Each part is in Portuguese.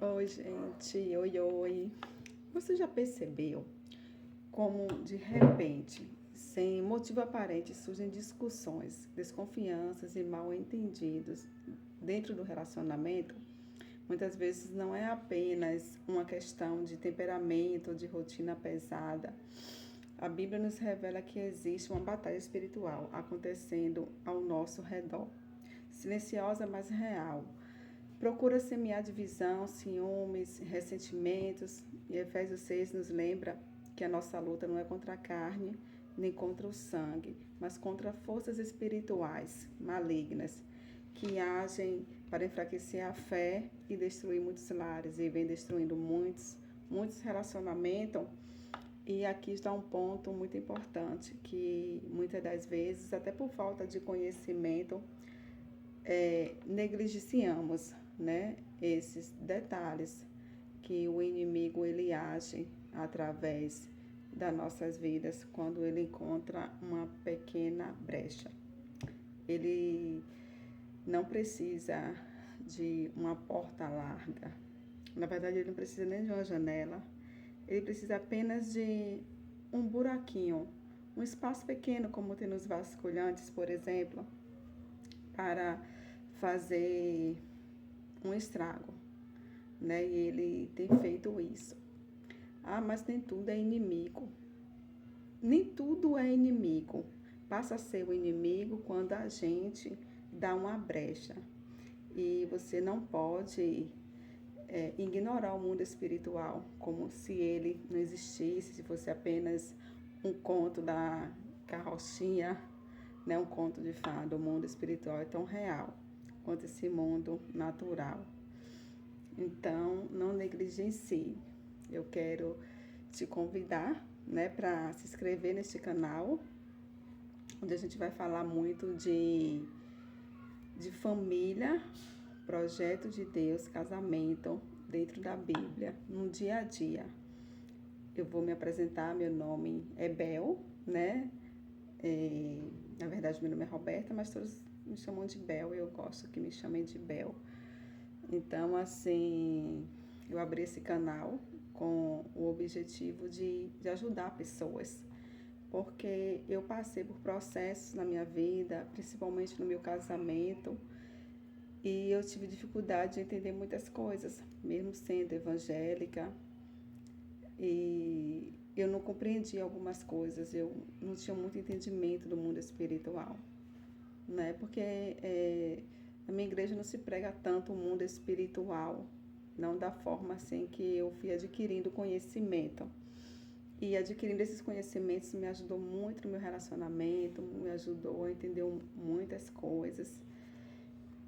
Oi, gente. Oi, oi. Você já percebeu como, de repente, sem motivo aparente, surgem discussões, desconfianças e mal-entendidos dentro do relacionamento? Muitas vezes não é apenas uma questão de temperamento ou de rotina pesada. A Bíblia nos revela que existe uma batalha espiritual acontecendo ao nosso redor, silenciosa, mas real. Procura semear divisão, ciúmes, ressentimentos. E Efésios 6 nos lembra que a nossa luta não é contra a carne, nem contra o sangue, mas contra forças espirituais malignas que agem para enfraquecer a fé e destruir muitos lares. E vem destruindo muitos relacionamentos. E aqui está um ponto muito importante, que muitas das vezes, até por falta de conhecimento, negligenciamos, né, esses detalhes que o inimigo ele age através das nossas vidas quando ele encontra uma pequena brecha. Ele não precisa de uma porta larga. Na verdade, ele não precisa nem de uma janela. Ele precisa apenas de um buraquinho, um espaço pequeno, como tem nos vasculhantes, por exemplo, para fazer um estrago, né? E ele tem feito isso. Ah, mas nem tudo é inimigo. Nem tudo é inimigo. Passa a ser o inimigo quando a gente dá uma brecha. E você não pode ignorar o mundo espiritual como se ele não existisse, se fosse apenas um conto da carrochinha, né? Um conto de fada. O mundo espiritual é tão real quanto esse mundo natural. Então, não negligencie. Eu quero te convidar, né, para se inscrever neste canal, onde a gente vai falar muito de família, projeto de Deus, casamento dentro da Bíblia, no dia a dia. Eu vou me apresentar, meu nome é Bel, né? Na verdade, meu nome é Roberta, mas todos me chamam de Bel e eu gosto que me chamem de Bel. Então, assim, eu abri esse canal com o objetivo de ajudar pessoas, porque eu passei por processos na minha vida, principalmente no meu casamento, e eu tive dificuldade de entender muitas coisas, mesmo sendo evangélica, e eu não compreendia algumas coisas, eu não tinha muito entendimento do mundo espiritual, né? Porque na minha igreja não se prega tanto o mundo espiritual, não da forma assim que eu fui adquirindo conhecimento. E adquirindo esses conhecimentos me ajudou muito no meu relacionamento, me ajudou a entender muitas coisas.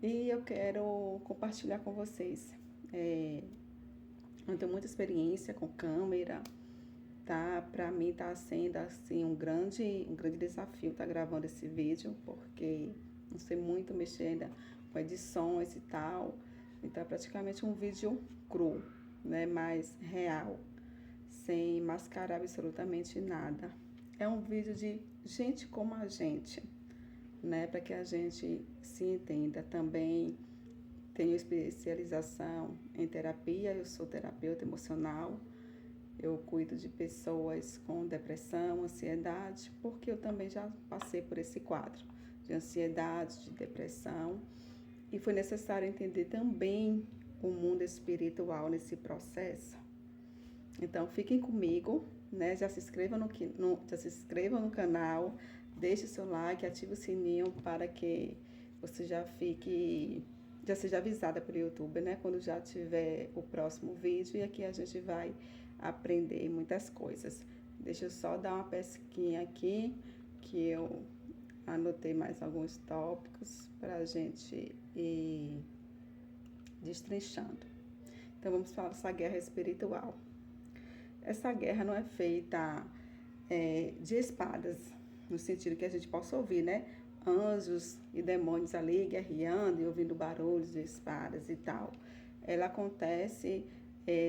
E eu quero compartilhar com vocês. Eu tenho muita experiência com câmera, tá? Para mim tá sendo assim um grande desafio estar gravando esse vídeo, porque não sei muito mexer ainda com edições e tal. Então é praticamente um vídeo cru, né? Mais real, sem mascarar absolutamente nada. É um vídeo de gente como a gente, né? Para que a gente se entenda. Também tenho especialização em terapia, eu sou terapeuta emocional. Eu cuido de pessoas com depressão, ansiedade, porque eu também já passei por esse quadro de ansiedade, de depressão, e foi necessário entender também o mundo espiritual nesse processo. Então, fiquem comigo, né? Já se inscrevam no canal, deixe o seu like, ative o sininho para que você já seja avisada pelo YouTube, né? Quando já tiver o próximo vídeo, e aqui a gente vai aprender muitas coisas. Deixa eu só dar uma pesquinha aqui, que eu anotei mais alguns tópicos para a gente ir destrinchando. Então, vamos falar dessa guerra espiritual. Essa guerra não é feita de espadas, no sentido que a gente possa ouvir, né? Anjos e demônios ali guerreando e ouvindo barulhos de espadas e tal. Ela acontece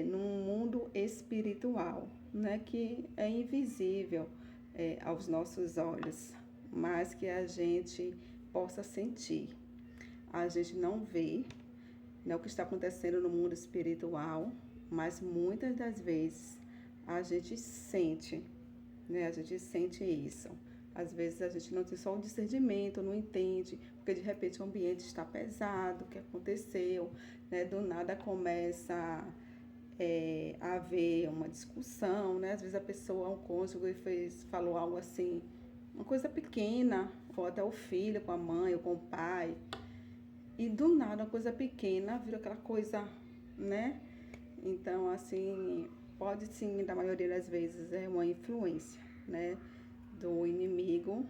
num mundo espiritual, né? Que é invisível aos nossos olhos, mas que a gente possa sentir. A gente não vê, né, o que está acontecendo no mundo espiritual, mas muitas das vezes a gente sente, né? A gente sente isso. Às vezes a gente não tem só o discernimento, não entende, porque de repente o ambiente está pesado, o que aconteceu, né? Do nada começa a haver uma discussão, né? Às vezes a pessoa, um cônjuge, falou algo assim, uma coisa pequena, ou até o filho com a mãe ou com o pai, e do nada uma coisa pequena vira aquela coisa, né? Então, assim, pode sim, da maioria das vezes, é uma influência, né, do inimigo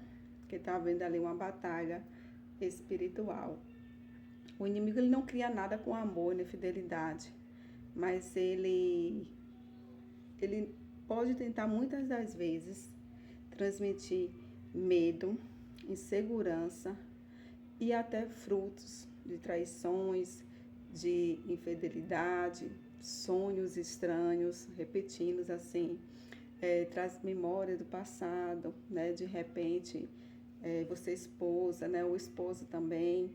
que está vendo ali uma batalha espiritual. O inimigo ele não cria nada com amor nem fidelidade, mas ele pode tentar muitas das vezes transmitir medo, insegurança e até frutos de traições, de infidelidade, sonhos estranhos, repetindo assim, traz memória do passado, né? De repente, você é esposa, né? O esposo também,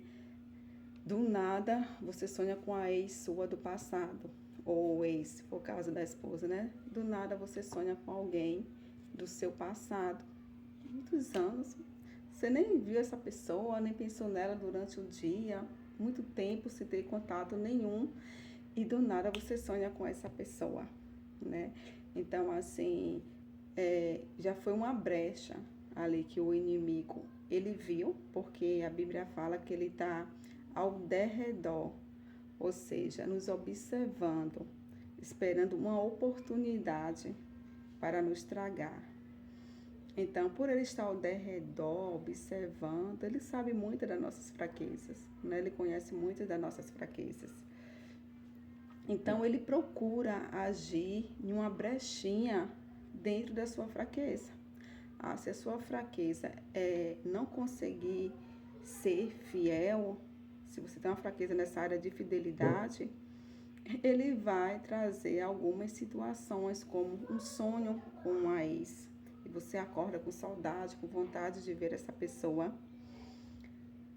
do nada você sonha com a ex sua do passado, ou ex, se for o caso da esposa, né? Do nada você sonha com alguém do seu passado, muitos anos, você nem viu essa pessoa, nem pensou nela durante o dia, muito tempo sem ter contato nenhum, e do nada você sonha com essa pessoa, né? Então, assim, já foi uma brecha ali que o inimigo, ele viu, porque a Bíblia fala que ele está ao derredor, ou seja, nos observando, esperando uma oportunidade para nos tragar. Então, por ele estar ao derredor, observando, ele sabe muito das nossas fraquezas, né? Ele conhece muito das nossas fraquezas. Então, ele procura agir em uma brechinha dentro da sua fraqueza. Se a sua fraqueza é não conseguir ser fiel, se você tem uma fraqueza nessa área de fidelidade, ele vai trazer algumas situações, como um sonho com uma ex. E você acorda com saudade, com vontade de ver essa pessoa.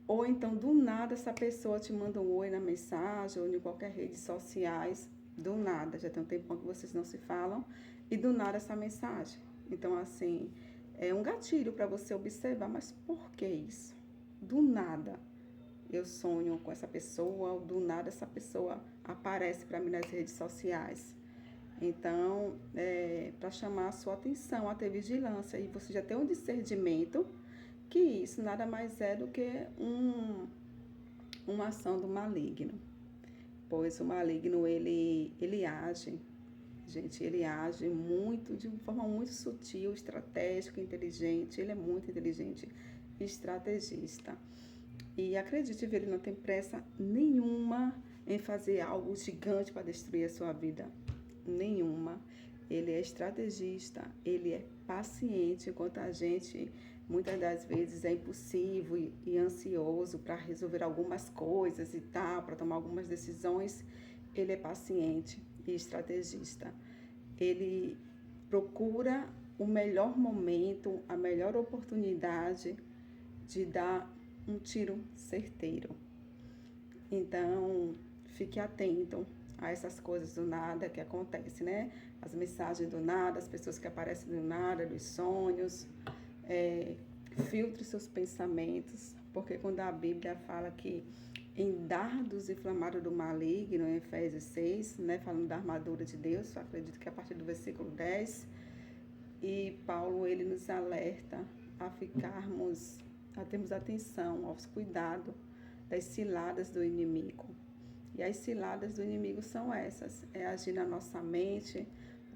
Ou então, do nada, essa pessoa te manda um oi na mensagem ou em qualquer rede sociais. Do nada, já tem um tempão que vocês não se falam. E do nada essa mensagem. Então, assim, é um gatilho para você observar. Mas por que isso? Do nada eu sonho com essa pessoa, ou do nada essa pessoa aparece para mim nas redes sociais. Então, para chamar a sua atenção, a ter vigilância, e você já tem um discernimento que isso nada mais é do que uma ação do maligno. Pois o maligno, ele age, gente, ele age de uma forma muito sutil, estratégica, inteligente, ele é muito inteligente, estrategista. E acredite, ele não tem pressa nenhuma em fazer algo gigante para destruir a sua vida. Nenhuma. Ele é estrategista, ele é paciente, enquanto a gente, muitas das vezes, é impulsivo e ansioso para resolver algumas coisas e tal, para tomar algumas decisões. Ele é paciente e estrategista. Ele procura o melhor momento, a melhor oportunidade de dar um tiro certeiro. Então, fique atento a essas coisas do nada que acontecem, né? As mensagens do nada, as pessoas que aparecem do nada, dos sonhos. Filtre seus pensamentos, porque quando a Bíblia fala que em dardos inflamados do maligno, em Efésios 6, né, falando da armadura de Deus, eu acredito que é a partir do versículo 10, e Paulo, ele nos alerta a termos atenção aos cuidados das ciladas do inimigo. E as ciladas do inimigo são essas, agir na nossa mente,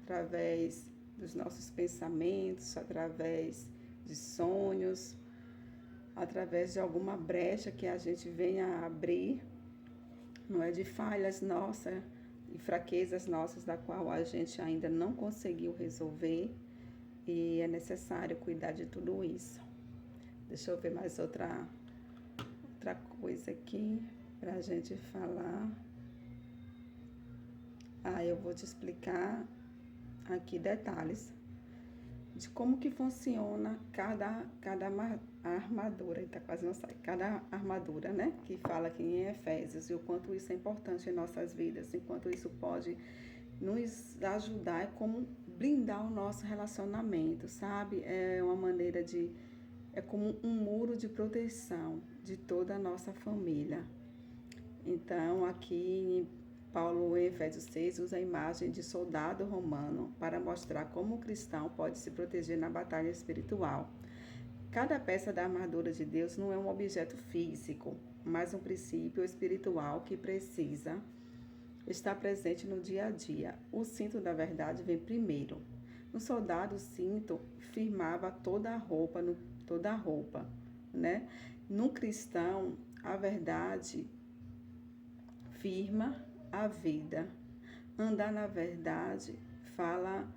através dos nossos pensamentos, através de sonhos, através de alguma brecha que a gente venha a abrir, não é, de falhas nossas e fraquezas nossas, da qual a gente ainda não conseguiu resolver, e é necessário cuidar de tudo isso. Deixa eu ver mais outra coisa aqui para a gente falar. Eu vou te explicar aqui detalhes de como que funciona cada armadura, tá quase não sai, cada armadura, né? Que fala aqui em Efésios, e o quanto isso é importante em nossas vidas, enquanto isso pode nos ajudar, é como blindar o nosso relacionamento, sabe? É uma maneira é como um muro de proteção de toda a nossa família. Então, aqui Paulo, em Efésios 6, usa a imagem de soldado romano para mostrar como o cristão pode se proteger na batalha espiritual. Cada peça da armadura de Deus não é um objeto físico, mas um princípio espiritual que precisa estar presente no dia a dia. O cinto da verdade vem primeiro. No soldado, o cinto firmava toda a roupa, né? No cristão, a verdade firma a vida. Andar na verdade, falar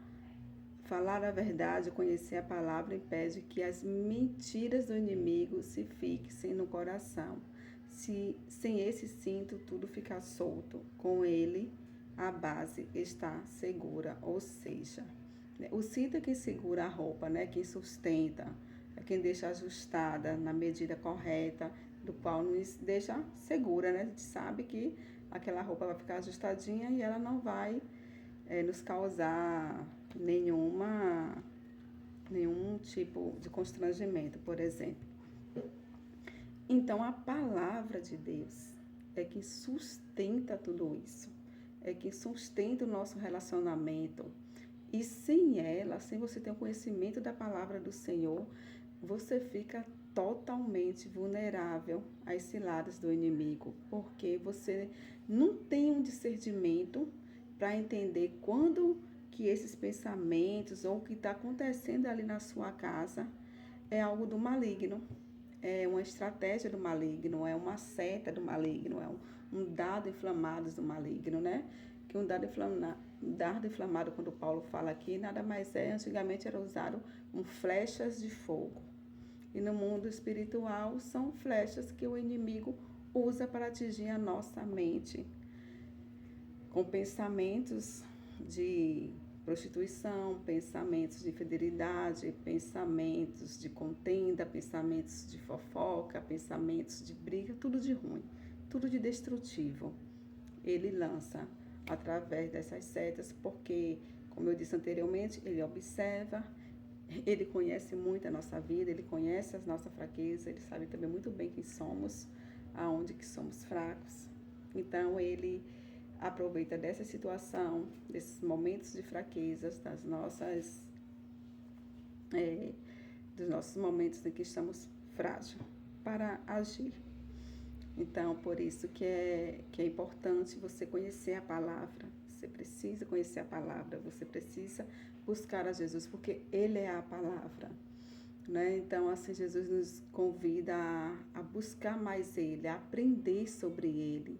a verdade, conhecer a palavra impede que as mentiras do inimigo se fixem no coração. Sem esse cinto, tudo fica solto. Com ele, a base está segura, ou seja, o cinto é quem segura a roupa, né? Quem sustenta, é quem deixa ajustada na medida correta, do qual nos deixa segura, né? A gente sabe que aquela roupa vai ficar ajustadinha e ela não vai nos causar nenhum tipo de constrangimento, por exemplo. Então, a palavra de Deus é que sustenta tudo isso, é que sustenta o nosso relacionamento. E sem ela, sem você ter o conhecimento da palavra do Senhor, você fica totalmente vulnerável às ciladas do inimigo, porque você não tem um discernimento para entender quando que esses pensamentos ou o que está acontecendo ali na sua casa é algo do maligno, é uma estratégia do maligno, é uma seta do maligno, é um dardo inflamado do maligno, né? Que um dardo inflamado, quando Paulo fala aqui, nada mais é, antigamente era usado com flechas de fogo. E no mundo espiritual são flechas que o inimigo usa para atingir a nossa mente, com pensamentos de prostituição, pensamentos de infidelidade, pensamentos de contenda, pensamentos de fofoca, pensamentos de briga, tudo de ruim, tudo de destrutivo. Ele lança através dessas setas, porque, como eu disse anteriormente, ele observa, ele conhece muito a nossa vida, ele conhece as nossas fraquezas, ele sabe também muito bem quem somos, aonde que somos fracos. Então, ele aproveita dessa situação, desses momentos de fraquezas, dos nossos momentos em que estamos frágeis, para agir. Então, por isso que é importante você conhecer a palavra. Você precisa conhecer a palavra, você precisa buscar a Jesus, porque Ele é a palavra, né? Então, assim, Jesus nos convida a buscar mais Ele, a aprender sobre Ele,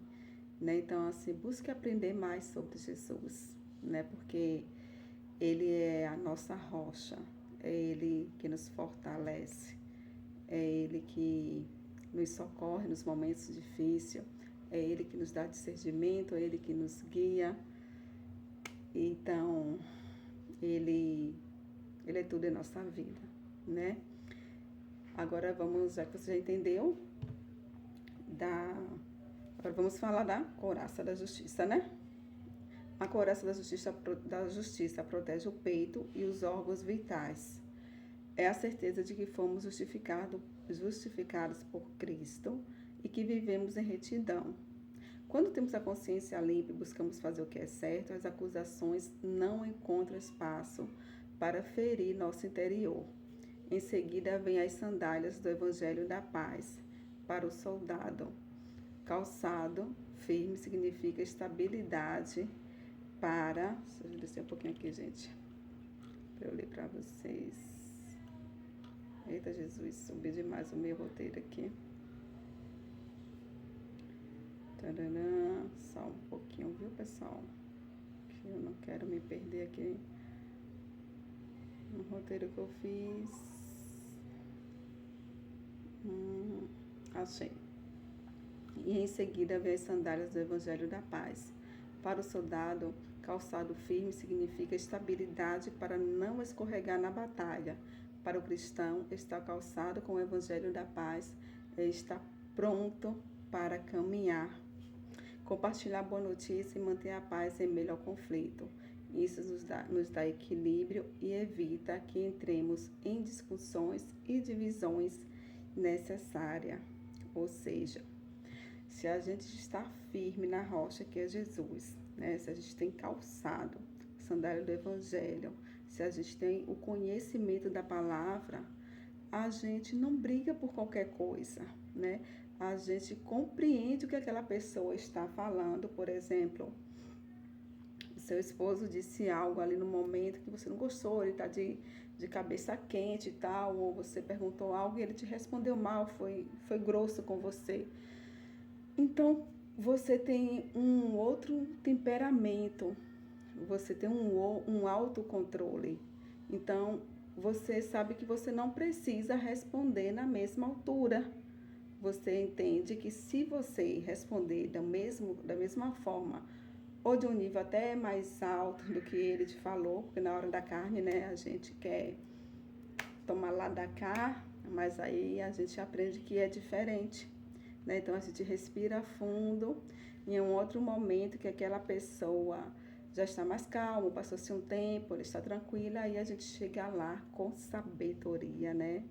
né? Então, assim, busque aprender mais sobre Jesus, né? Porque Ele é a nossa rocha, é Ele que nos fortalece, é Ele que nos socorre nos momentos difíceis, é Ele que nos dá discernimento, é Ele que nos guia. Então, Ele é tudo em nossa vida, né? Agora já que você já entendeu, agora vamos falar da couraça da justiça, né? A couraça da justiça protege o peito e os órgãos vitais. É a certeza de que fomos justificados por Cristo e que vivemos em retidão. Quando temos a consciência limpa e buscamos fazer o que é certo, as acusações não encontram espaço para ferir nosso interior. Em seguida, vem as sandálias do Evangelho da Paz. Para o soldado, calçado firme significa estabilidade para... Deixa eu descer um pouquinho aqui, gente, para eu ler para vocês. Eita, Jesus, subi demais o meu roteiro aqui. Tadadã, só um pouquinho, viu, pessoal? Que eu não quero me perder aqui no roteiro que eu fiz. Achei. E em seguida vem as sandálias do Evangelho da Paz. Para o soldado, Calçado firme significa estabilidade para não escorregar na batalha. Para o cristão, estar calçado com o evangelho da paz é estar pronto para caminhar. Compartilhar boa notícia e manter a paz em meio ao conflito. Isso nos dá equilíbrio e evita que entremos em discussões e divisões necessárias. Ou seja, se a gente está firme na rocha que é Jesus, né? Se a gente tem calçado, sandália do Evangelho, se a gente tem o conhecimento da palavra, a gente não briga por qualquer coisa, né? A gente compreende o que aquela pessoa está falando. Por exemplo, o seu esposo disse algo ali no momento que você não gostou, ele está de cabeça quente e tal, ou você perguntou algo e ele te respondeu mal, foi grosso com você. Então, você tem um outro temperamento, você tem um autocontrole. Então, você sabe que você não precisa responder na mesma altura. Você entende que se você responder da mesma forma, ou de um nível até mais alto do que ele te falou, porque na hora da carne, né, a gente quer tomar lá da cá, mas aí a gente aprende que é diferente, né? Então a gente respira fundo, em um outro momento que aquela pessoa já está mais calma, passou-se um tempo, ela está tranquila, aí a gente chega lá com sabedoria, né?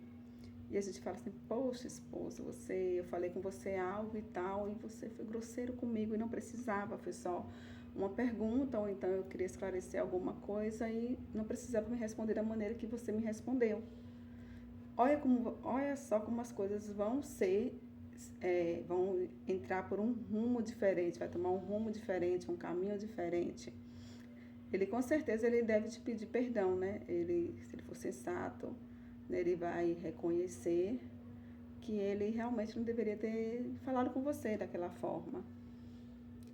E a gente fala assim, poxa, esposo, eu falei com você algo e tal, e você foi grosseiro comigo e não precisava, foi só uma pergunta, ou então eu queria esclarecer alguma coisa e não precisava me responder da maneira que você me respondeu. Olha só como as coisas vão entrar por um rumo diferente, vai tomar um rumo diferente, um caminho diferente. Ele com certeza ele deve te pedir perdão, né? Se ele for sensato, ele vai reconhecer que ele realmente não deveria ter falado com você daquela forma.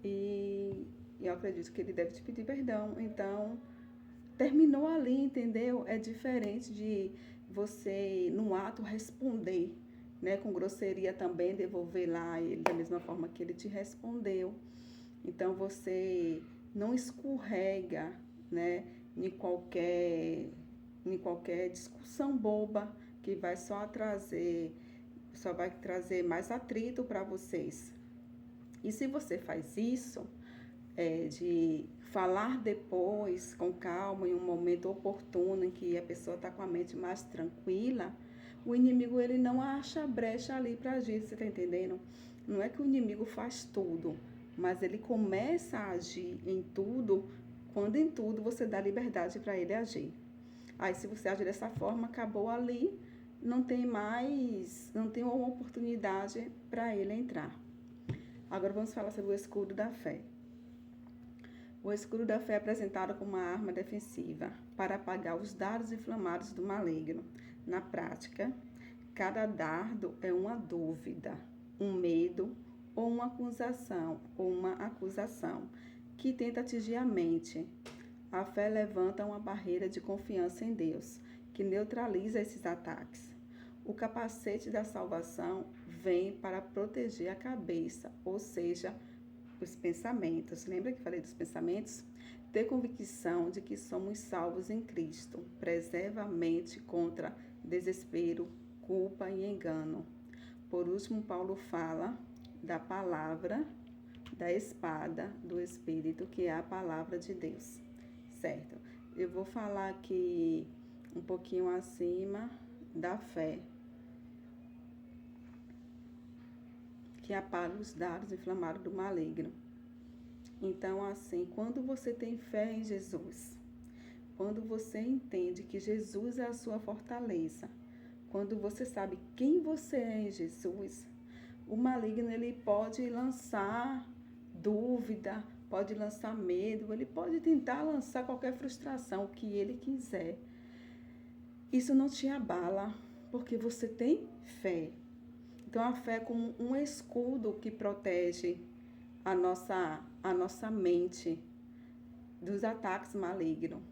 E eu acredito que ele deve te pedir perdão. Então, terminou ali, entendeu? É diferente de você, num ato, responder, né? Com grosseria também, devolver lá ele da mesma forma que ele te respondeu. Então, você não escorrega, né? Em qualquer discussão boba que só vai trazer mais atrito para vocês. E se você faz isso, de falar depois, com calma, em um momento oportuno, em que a pessoa está com a mente mais tranquila, o inimigo ele não acha brecha ali para agir, você está entendendo? Não é que o inimigo faz tudo, mas ele começa a agir em tudo, quando em tudo você dá liberdade para ele agir. Aí se você agir dessa forma, acabou ali, não tem uma oportunidade para ele entrar. Agora vamos falar sobre o escudo da fé. O escudo da fé é apresentado como uma arma defensiva para apagar os dardos inflamados do maligno. Na prática, cada dardo é uma dúvida, um medo ou uma acusação que tenta atingir a mente. A fé levanta uma barreira de confiança em Deus, que neutraliza esses ataques. O capacete da salvação vem para proteger a cabeça, ou seja, os pensamentos. Lembra que falei dos pensamentos? Ter convicção de que somos salvos em Cristo. Preserva a mente contra desespero, culpa e engano. Por último, Paulo fala da palavra, da espada do Espírito, que é a palavra de Deus. Certo? Eu vou falar aqui um pouquinho acima da fé, que apaga os dardos inflamados do maligno. Então, assim, quando você tem fé em Jesus, quando você entende que Jesus é a sua fortaleza, quando você sabe quem você é em Jesus, o maligno ele pode lançar dúvida, pode lançar medo, ele pode tentar lançar qualquer frustração, o que ele quiser. Isso não te abala, porque você tem fé. Então, a fé é como um escudo que protege a nossa mente dos ataques malignos.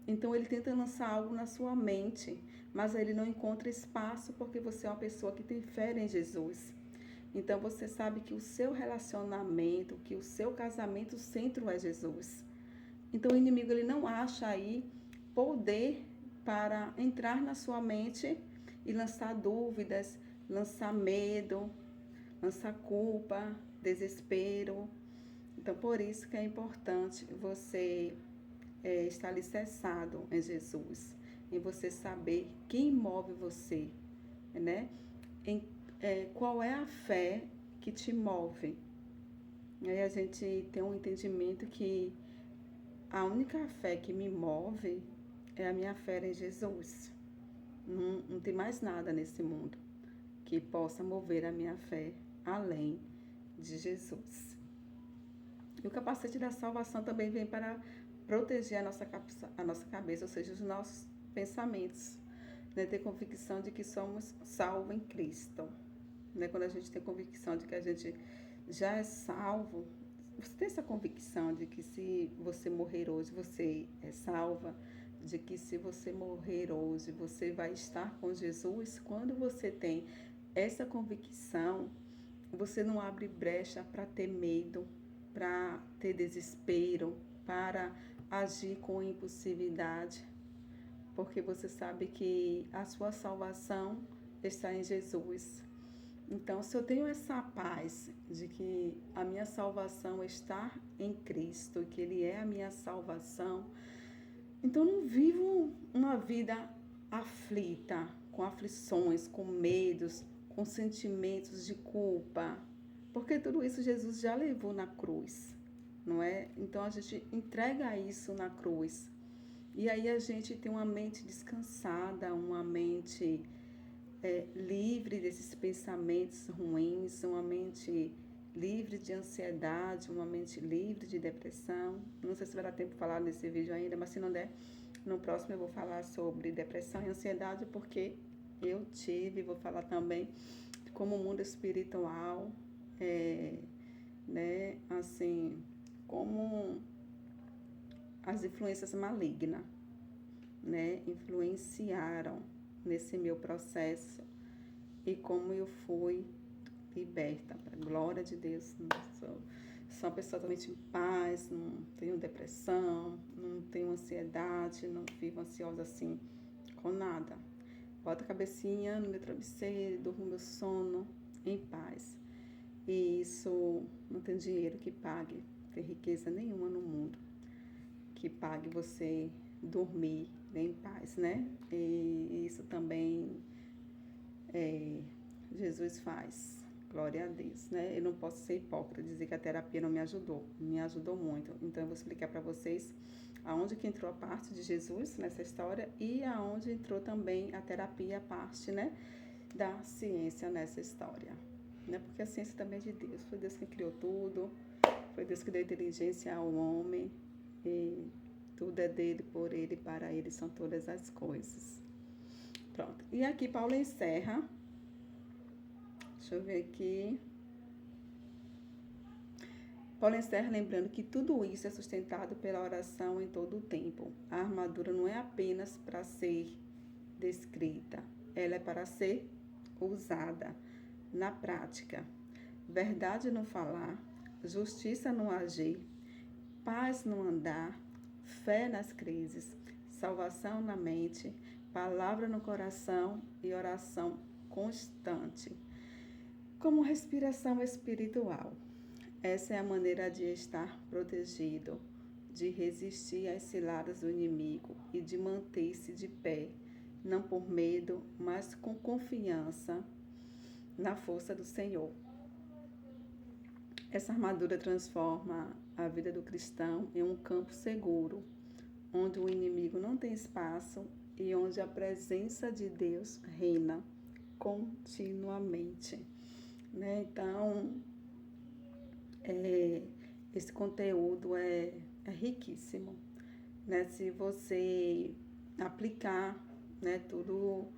Então, ele tenta lançar algo na sua mente, mas ele não encontra espaço porque você é uma pessoa que tem fé em Jesus. Então, você sabe que o seu relacionamento, que o seu casamento, o centro é Jesus. Então o inimigo ele não acha aí poder para entrar na sua mente e lançar dúvidas, lançar medo, lançar culpa, desespero. Então por isso que é importante você estar alicerçado em Jesus, em você saber quem move você, né? Qual é a fé que te move. Aí a gente tem um entendimento que a única fé que me move é a minha fé em Jesus. Não tem mais nada nesse mundo que possa mover a minha fé além de Jesus. E o capacete da salvação também vem para proteger a nossa cabeça, ou seja, os nossos pensamentos. Né? Ter convicção de que somos salvos em Cristo. Né? Quando a gente tem convicção de que a gente já é salvo, você tem essa convicção de que se você morrer hoje, você é salva, de que se você morrer hoje, você vai estar com Jesus. Quando você tem essa convicção, você não abre brecha para ter medo, para ter desespero, para agir com impulsividade, porque você sabe que a sua salvação está em Jesus. Então, se eu tenho essa paz de que a minha salvação está em Cristo, que Ele é a minha salvação, então eu não vivo uma vida aflita, com aflições, com medos, com sentimentos de culpa, porque tudo isso Jesus já levou na cruz, não é? Então a gente entrega isso na cruz. E aí a gente tem uma mente descansada, uma mente livre desses pensamentos ruins, uma mente livre de ansiedade, uma mente livre de depressão. Não sei se vai dar tempo de falar nesse vídeo ainda, mas se não der, no próximo eu vou falar sobre depressão e ansiedade, porque eu tive, vou falar também como o mundo espiritual, né, assim, como as influências malignas, né, influenciaram nesse meu processo e como eu fui liberta, para a glória de Deus. Sou uma pessoa totalmente em paz, não tenho depressão, não tenho ansiedade, não vivo ansiosa assim com nada. Boto a cabecinha no meu travesseiro, durmo meu sono em paz. E isso não tem dinheiro que pague, não tem riqueza nenhuma no mundo que pague você dormir em paz, né? E isso também Jesus faz. Glória a Deus, né? Eu não posso ser hipócrita e dizer que a terapia não me ajudou muito. Então eu vou explicar para vocês aonde que entrou a parte de Jesus nessa história e aonde entrou também a terapia, a parte, né, da ciência nessa história, né? Porque a ciência também é de Deus, foi Deus que criou tudo, foi Deus que deu inteligência ao homem e tudo é dele, por ele, para ele são todas as coisas. Pronto. E aqui Paulo encerra. Deixa eu ver aqui. Paulo encerra lembrando que tudo isso é sustentado pela oração em todo o tempo. A armadura não é apenas para ser descrita, ela é para ser usada na prática. Verdade no falar, justiça no agir, paz no andar, fé nas crises, salvação na mente, palavra no coração e oração constante. Como respiração espiritual. Essa é a maneira de estar protegido, de resistir às ciladas do inimigo e de manter-se de pé, não por medo, mas com confiança na força do Senhor. Essa armadura transforma a vida do cristão em um campo seguro, onde o inimigo não tem espaço e onde a presença de Deus reina continuamente. Né? Então, esse conteúdo é riquíssimo, né? Se você aplicar, né, tudo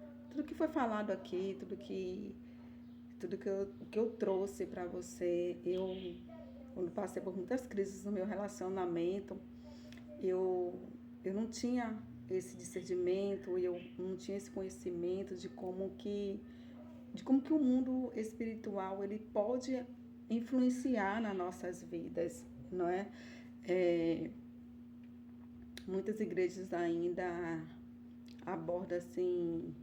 que foi falado aqui, tudo que eu trouxe para você, quando passei por muitas crises no meu relacionamento, eu não tinha esse discernimento, eu não tinha esse conhecimento de como que o mundo espiritual ele pode influenciar nas nossas vidas, não é? Muitas igrejas ainda abordam assim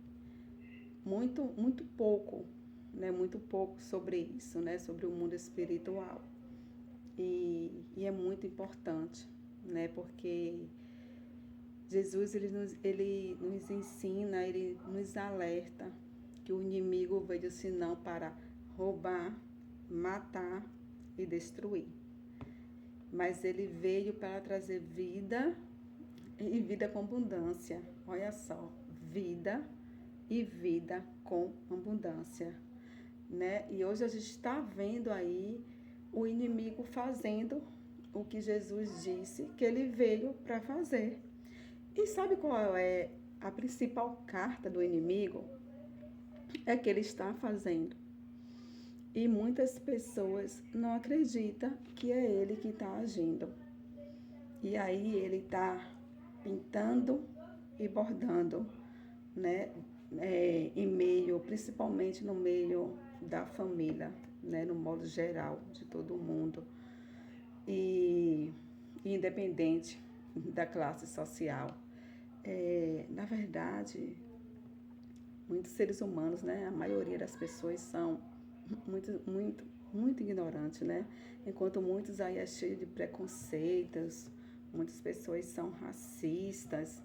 muito pouco, né? Muito pouco sobre isso, né? Sobre o mundo espiritual. E é muito importante, né? Porque Jesus ele nos ensina, ele nos alerta que o inimigo veio senão para roubar, matar e destruir. Mas ele veio para trazer vida e vida com abundância. Olha só, vida e vida com abundância, né? E hoje a gente está vendo aí o inimigo fazendo o que Jesus disse que ele veio para fazer. E sabe qual é a principal carta do inimigo? É que ele está fazendo. E muitas pessoas não acreditam que é ele que está agindo. E aí ele está pintando e bordando, né? Em meio, principalmente no meio da família, né? No modo geral, de todo mundo. E independente da classe social. Na verdade, muitos seres humanos, né? A maioria das pessoas são muito ignorantes, né? Enquanto muitos aí é cheio de preconceitos, muitas pessoas são racistas.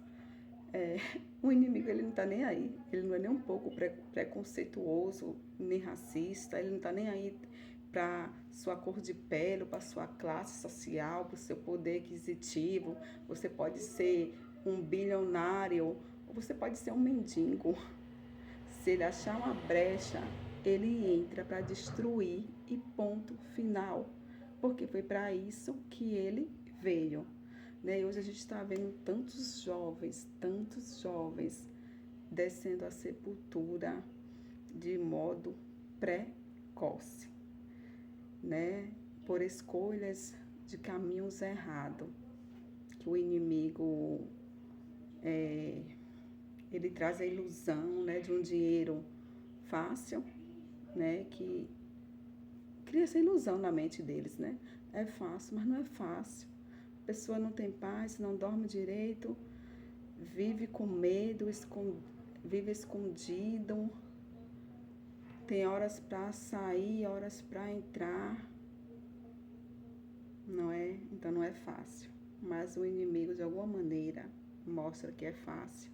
O inimigo, ele não está nem aí, ele não é nem um pouco preconceituoso, nem racista, ele não está nem aí para sua cor de pele, para sua classe social, para o seu poder aquisitivo. Você pode ser um bilionário, ou você pode ser um mendigo. Se ele achar uma brecha, ele entra para destruir e ponto final. Porque foi para isso que ele veio. Né? E hoje a gente está vendo tantos jovens descendo a sepultura de modo precoce, né? Por escolhas de caminhos errados, que o inimigo ele traz a ilusão, né, de um dinheiro fácil, né, que cria essa ilusão na mente deles, né? É fácil, mas não é fácil. A pessoa não tem paz, não dorme direito, vive com medo, vive escondido, tem horas para sair, horas para entrar, não é? Então não é fácil. Mas o inimigo, de alguma maneira, mostra que é fácil.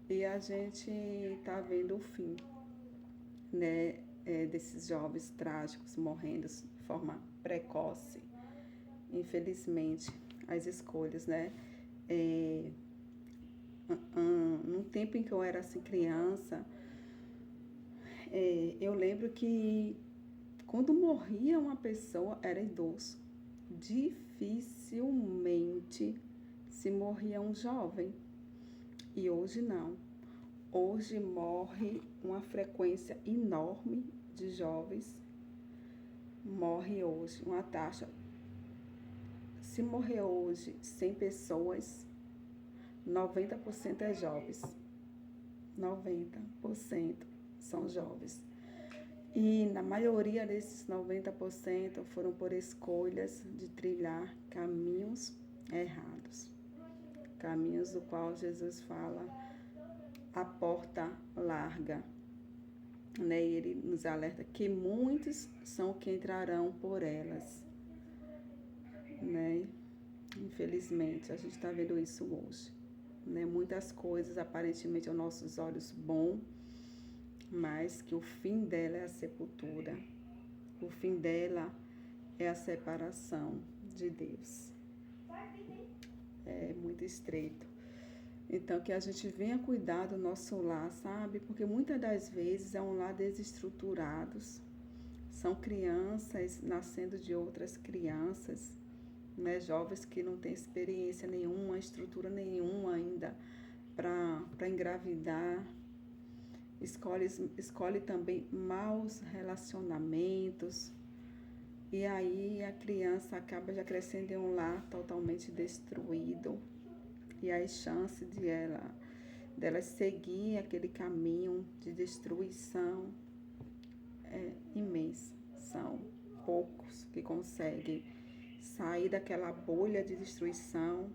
E a gente está vendo o fim, né, desses jovens trágicos morrendo de forma precoce. Infelizmente, as escolhas, né? No tempo em que eu era assim criança, eu lembro que quando morria uma pessoa, era idoso. Dificilmente se morria um jovem. E hoje não. Hoje morre uma frequência enorme de jovens. Morre hoje uma taxa. Se morrer hoje 100 pessoas, 90% é jovens. 90% são jovens. E na maioria desses 90% foram por escolhas de trilhar caminhos errados. Caminhos do qual Jesus fala a porta larga, né? E ele nos alerta que muitos são que entrarão por elas, né? Infelizmente, a gente está vendo isso hoje, né? Muitas coisas aparentemente aos nossos olhos bom, mas que o fim dela é a sepultura, o fim dela é a separação de Deus. É muito estreito. Então, que a gente venha cuidar do nosso lar, sabe? Porque muitas das vezes é um lar desestruturado. São crianças nascendo de outras crianças, né? Jovens que não têm experiência nenhuma, estrutura nenhuma ainda para engravidar. Escolhe também maus relacionamentos. E aí a criança acaba já crescendo em um lar totalmente destruído. E as chances dela seguir aquele caminho de destruição é imensa. São poucos que conseguem sair daquela bolha de destruição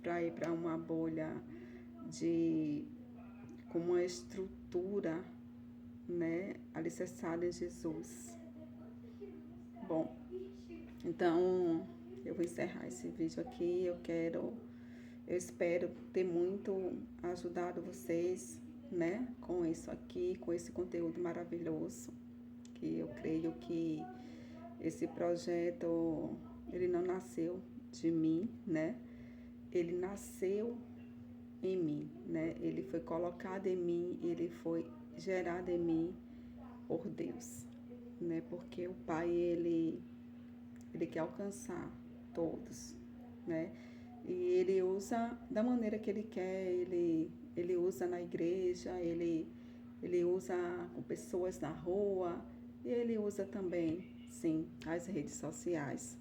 para ir para uma bolha com uma estrutura, né, alicerçada em Jesus. Bom, então eu vou encerrar esse vídeo aqui. Eu espero ter muito ajudado vocês, né, com isso aqui, com esse conteúdo maravilhoso, que eu creio que esse projeto, ele não nasceu de mim, né? Ele nasceu em mim, né? Ele foi colocado em mim, ele foi gerado em mim por Deus, né? Porque o Pai, ele quer alcançar todos, né? E ele usa da maneira que ele quer, ele usa na igreja, ele usa com pessoas na rua, e ele usa também, sim, as redes sociais,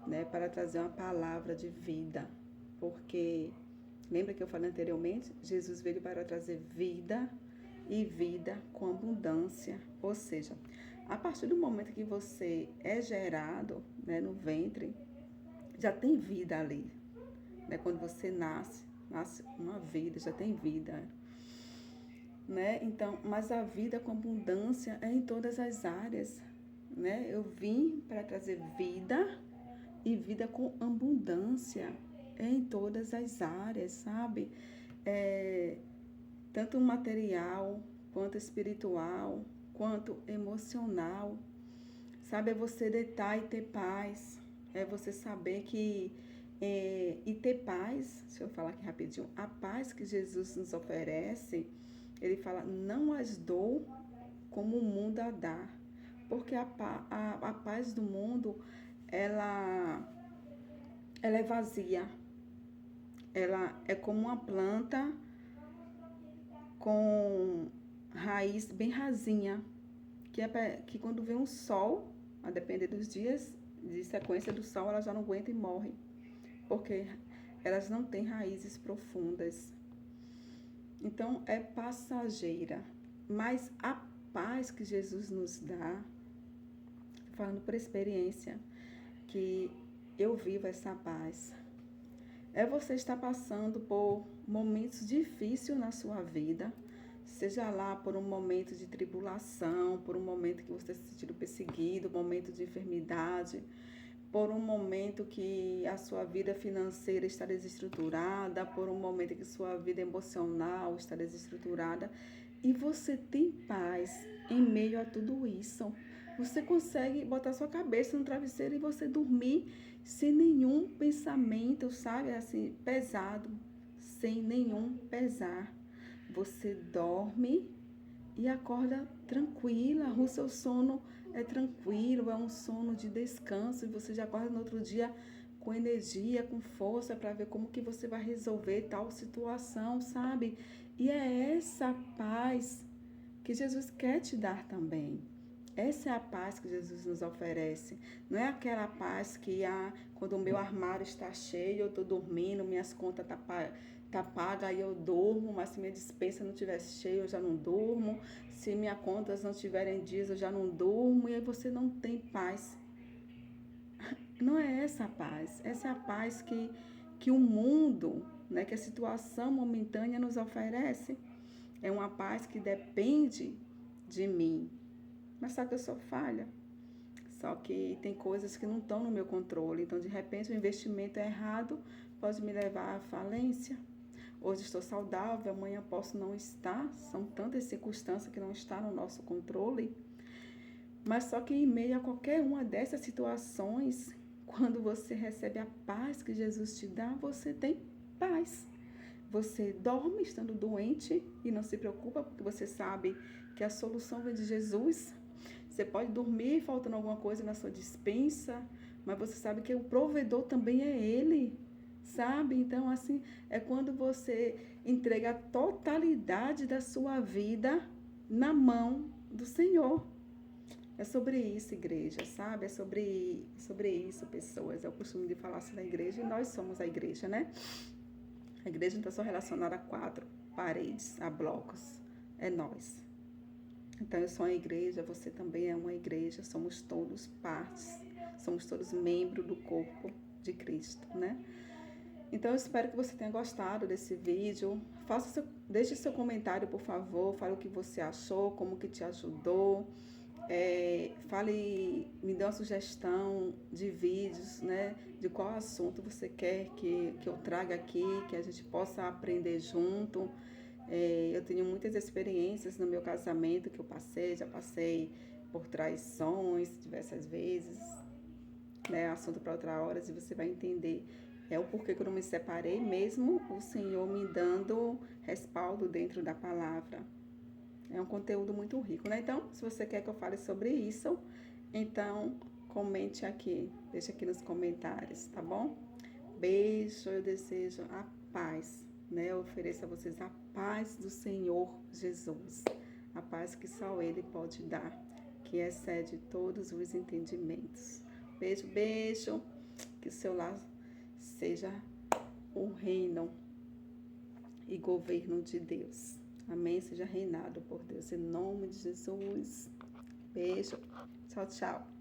né, para trazer uma palavra de vida, porque lembra que eu falei anteriormente? Jesus veio para trazer vida e vida com abundância, ou seja, a partir do momento que você é gerado, né, no ventre, já tem vida ali, né? Quando você nasce uma vida, já tem vida, né? Então, mas a vida com abundância é em todas as áreas, né? Eu vim para trazer vida e vida com abundância em todas as áreas, sabe? Tanto material, quanto espiritual, quanto emocional, sabe? É você deitar e ter paz, é você saber que e ter paz. Deixa eu falar aqui rapidinho. A paz que Jesus nos oferece, ele fala, não as dou como o mundo a dá, porque a paz do mundo, ela é vazia, ela é como uma planta com raiz bem rasinha, que quando vem um sol, a depender dos dias de sequência do sol, ela já não aguenta e morre, porque elas não têm raízes profundas. Então, é passageira. Mas a paz que Jesus nos dá, falando por experiência, que eu vivo essa paz, é você estar passando por momentos difíceis na sua vida, seja lá por um momento de tribulação, por um momento que você se sentiu perseguido, um momento de enfermidade, por um momento que a sua vida financeira está desestruturada, por um momento que sua vida emocional está desestruturada, e você tem paz em meio a tudo isso. Você consegue botar sua cabeça no travesseiro e você dormir sem nenhum pensamento, sabe, assim, pesado, sem nenhum pesar. Você dorme e acorda tranquila, o seu sono é tranquilo, é um sono de descanso, e você já acorda no outro dia com energia, com força para ver como que você vai resolver tal situação, sabe? E é essa paz que Jesus quer te dar também. Essa é a paz que Jesus nos oferece. Não é aquela paz que quando o meu armário está cheio, eu estou dormindo, minhas contas tá paga, aí eu durmo, mas se minha despensa não estiver cheia, eu já não durmo. Se minhas contas não estiverem dias, eu já não durmo, e aí você não tem paz. Não é essa a paz. Essa é a paz que o mundo, né, que a situação momentânea nos oferece. É uma paz que depende de mim. Mas só que eu sou falha. Só que tem coisas que não estão no meu controle. Então, de repente, o investimento é errado, pode me levar à falência. Hoje estou saudável, amanhã posso não estar. São tantas circunstâncias que não estão no nosso controle. Mas só que em meio a qualquer uma dessas situações, quando você recebe a paz que Jesus te dá, você tem paz. Você dorme estando doente e não se preocupa, porque você sabe que a solução vem de Jesus. Você pode dormir faltando alguma coisa na sua despensa, mas você sabe que o provedor também é Ele, sabe? Então, assim, é quando você entrega a totalidade da sua vida na mão do Senhor. É sobre isso, igreja, sabe? É sobre isso, pessoas. É o costume de falar assim da igreja, e nós somos a igreja, né? A igreja não está só relacionada a 4 paredes, a blocos. É nós. Então, eu sou uma igreja, você também é uma igreja, somos todos partes, somos todos membros do corpo de Cristo, né? Então, eu espero que você tenha gostado desse vídeo. Deixe seu comentário, por favor. Fale o que você achou, como que te ajudou. Me dê uma sugestão de vídeos, né? De qual assunto você quer que eu traga aqui, que a gente possa aprender junto. Eu tenho muitas experiências no meu casamento que eu já passei por traições diversas vezes, né? Assunto para outra hora, e você vai entender o porquê que eu não me separei, mesmo o Senhor me dando respaldo dentro da palavra. É um conteúdo muito rico, né? Então, se você quer que eu fale sobre isso, então comente aqui, deixa aqui nos comentários, tá bom? Beijo, eu desejo a paz, né? Eu ofereço a vocês a paz do Senhor Jesus, a paz que só Ele pode dar, que excede todos os entendimentos. Beijo, beijo, que o seu lar seja o reino e governo de Deus. Amém? Seja reinado por Deus, em nome de Jesus. Beijo. Tchau, tchau.